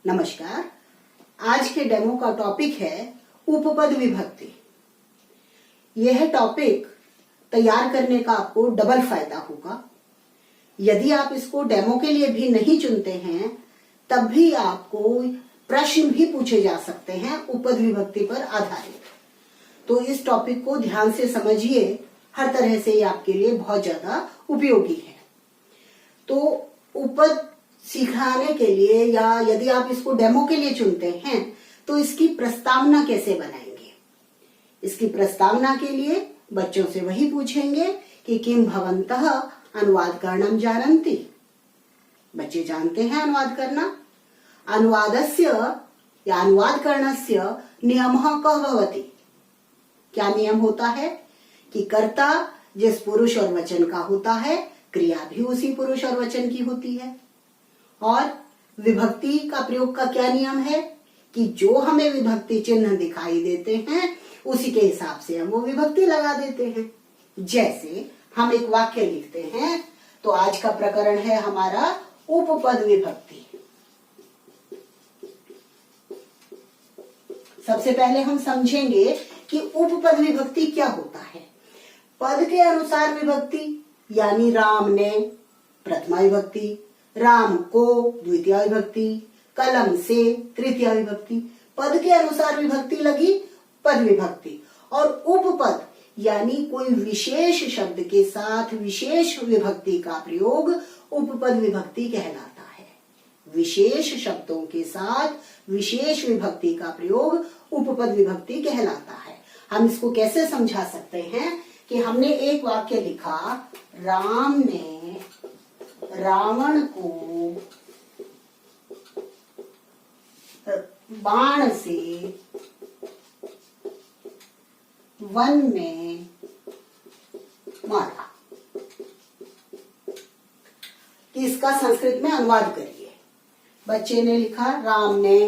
नमस्कार। आज के डेमो का टॉपिक है उपपद विभक्ति। यह टॉपिक तैयार करने का आपको डबल फायदा होगा। यदि आप इसको डेमो के लिए भी नहीं चुनते हैं तब भी आपको प्रश्न भी पूछे जा सकते हैं उपपद विभक्ति पर आधारित। तो इस टॉपिक को ध्यान से समझिए, हर तरह से ये आपके लिए बहुत ज्यादा उपयोगी है। तो उपपद सिखाने के लिए या यदि आप इसको डेमो के लिए चुनते हैं तो इसकी प्रस्तावना कैसे बनाएंगे। इसकी प्रस्तावना के लिए बच्चों से वही पूछेंगे कि किम भवन्तः अनुवादकरणं जानन्ति। बच्चे जानते हैं अनुवाद करना। अनुवादस्य या अनुवादकरणस्य नियमः कः भवति। क्या नियम होता है कि कर्ता जिस पुरुष और वचन का होता है, क्रिया भी उसी पुरुष और वचन की होती है। और विभक्ति का प्रयोग का क्या नियम है कि जो हमें विभक्ति चिन्ह दिखाई देते हैं उसी के हिसाब से हम वो विभक्ति लगा देते हैं। जैसे हम एक वाक्य लिखते हैं, तो आज का प्रकरण है हमारा उपपद विभक्ति। सबसे पहले हम समझेंगे कि उपपद विभक्ति क्या होता है। पद के अनुसार विभक्ति यानी राम ने प्रथमा विभक्ति, राम को द्वितीय विभक्ति, कलम से तृतीय विभक्ति। पद के अनुसार विभक्ति लगी पद विभक्ति। और उपपद यानी कोई विशेष शब्द के साथ विशेष विभक्ति का प्रयोग उपपद विभक्ति कहलाता है। विशेष शब्दों के साथ विशेष विभक्ति का प्रयोग उपपद विभक्ति कहलाता है। हम इसको कैसे समझा सकते हैं कि हमने एक वाक्य लिखा, राम ने रावण को बाण से वन में मारा। इसका संस्कृत में अनुवाद करिए। बच्चे ने लिखा, राम ने,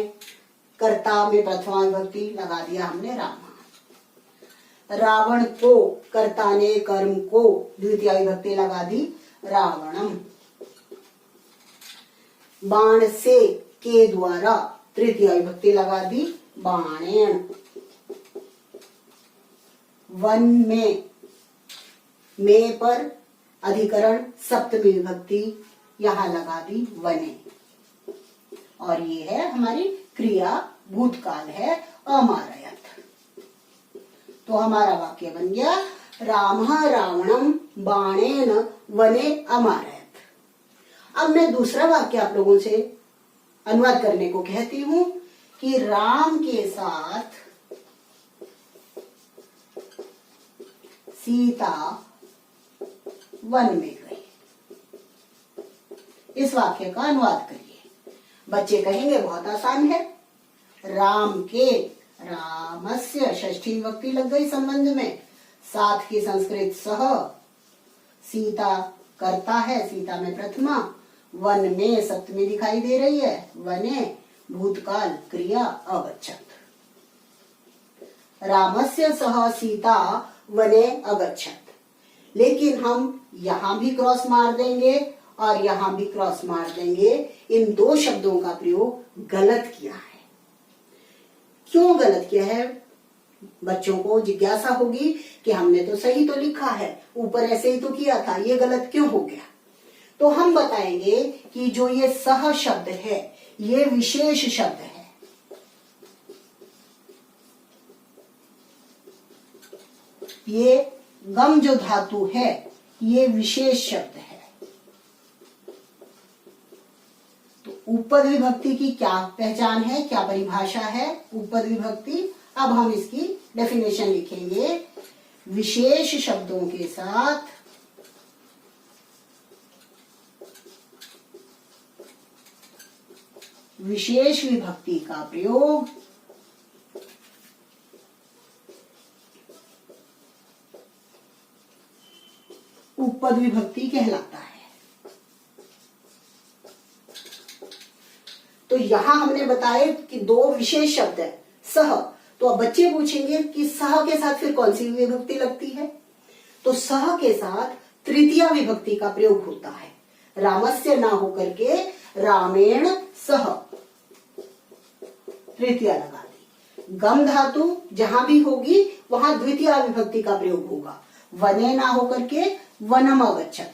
कर्ता में प्रथमा विभक्ति लगा दिया हमने रामा। रावण को, कर्ता ने कर्म को द्वितीय विभक्ति लगा दी रावणम। बाण से के द्वारा तृतीय विभक्ति लगा दी बाणेन। वन में पर अधिकरण सप्तमी विभक्ति यहां लगा दी वने। और ये है हमारी क्रिया, भूतकाल है अमारयत। तो हमारा वाक्य बन गया, रामः रावणम बाणेन वने अमारयत। अब मैं दूसरा वाक्य आप लोगों से अनुवाद करने को कहती हूं कि राम के साथ सीता वन में गई। इस वाक्य का अनुवाद करिए। बच्चे कहेंगे बहुत आसान है। राम के, रामस्य षष्ठी विभक्ति लग गई संबंध में, साथ की संस्कृत सह, सीता करता है, सीता में प्रथमा, वन में सप्तमी दिखाई दे रही है, वने भूतकाल क्रिया अगच्छत। रामस्य सह सीता वने अगच्छत। लेकिन हम यहां भी क्रॉस मार देंगे और यहां भी क्रॉस मार देंगे। इन दो शब्दों का प्रयोग गलत किया है। क्यों गलत किया है? बच्चों को जिज्ञासा होगी कि हमने तो सही तो लिखा है, ऊपर ऐसे ही तो किया था, ये गलत क्यों हो गया? तो हम बताएंगे कि जो ये सह शब्द है ये विशेष शब्द है। ये गम जो धातु है ये विशेष शब्द है। तो उपपद विभक्ति की क्या पहचान है, क्या परिभाषा है उपपद विभक्ति? अब हम इसकी डेफिनेशन लिखेंगे। विशेष शब्दों के साथ विशेष विभक्ति का प्रयोग उपपद विभक्ति कहलाता है। तो यहां हमने बताया कि दो विशेष शब्द है, सह। तो अब बच्चे पूछेंगे कि सह के साथ फिर कौन सी विभक्ति लगती है? तो सह के साथ तृतीय विभक्ति का प्रयोग होता है। रामस्य ना होकर के रामेण सह। तृतीया लगा दी। गम धातु जहां भी होगी वहां द्वितीय विभक्ति का प्रयोग होगा, वने ना होकर के वनम अगच्छत।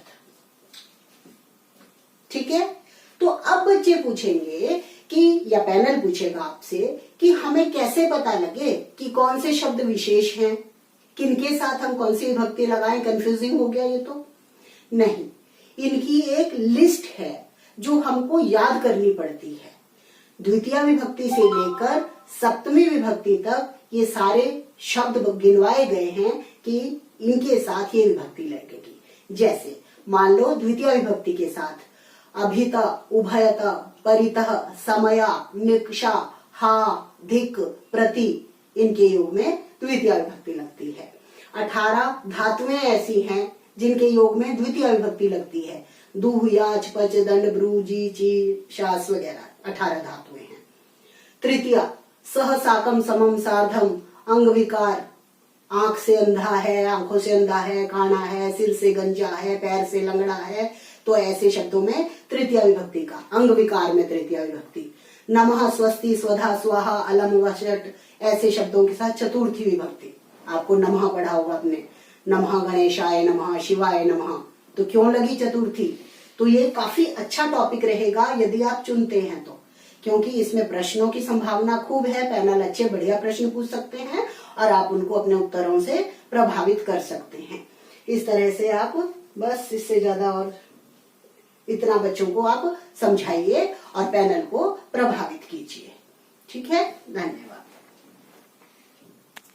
ठीक है, तो अब बच्चे पूछेंगे कि, या पैनल पूछेगा आपसे कि हमें कैसे पता लगे कि कौन से शब्द विशेष हैं, किनके साथ हम कौन सी विभक्ति लगाएं। कंफ्यूजिंग हो गया ये तो नहीं, इनकी एक लिस्ट है जो हमको याद करनी पड़ती है। द्वितीय विभक्ति से लेकर सप्तमी विभक्ति तक ये सारे शब्द गिनवाए गए हैं कि इनके साथ ये विभक्ति लगेगी। जैसे मान लो द्वितीय विभक्ति के साथ अभित, उभयत, परितः, समया, निक्षा, हा, धिक, प्रति, इनके योग में द्वितीय विभक्ति लगती है। 18 धातुएं ऐसी हैं जिनके योग में द्वितीय विभक्ति लगती है। दुह, याच, पच, दंड, ब्रू, जी, ची, शास वगैरह 18 धातुएं हैं। तृतीय सह, साकम, समम, सार्धम, अंग विकार, आंख से अंधा है, आंखों से अंधा है, काना है, सिर से गंजा है, पैर से लंगड़ा है, तो ऐसे शब्दों में तृतीय विभक्ति का, अंग विकार में तृतीय विभक्ति। नमः, स्वस्ति, स्वधा, स्वाहा, अलम, वषट, ऐसे शब्दों के साथ चतुर्थी विभक्ति। आपको नमः पढ़ा होगा आपने, नमः गणेशाय नमः, शिवाय नमः, तो क्यों लगी चतुर्थी। तो ये काफी अच्छा टॉपिक रहेगा यदि आप चुनते हैं तो, क्योंकि इसमें प्रश्नों की संभावना खूब है। पैनल अच्छे बढ़िया प्रश्न पूछ सकते हैं और आप उनको अपने उत्तरों से प्रभावित कर सकते हैं। इस तरह से आप बस, इससे ज्यादा और इतना बच्चों को आप समझाइए और पैनल को प्रभावित कीजिए। ठीक है, धन्यवाद।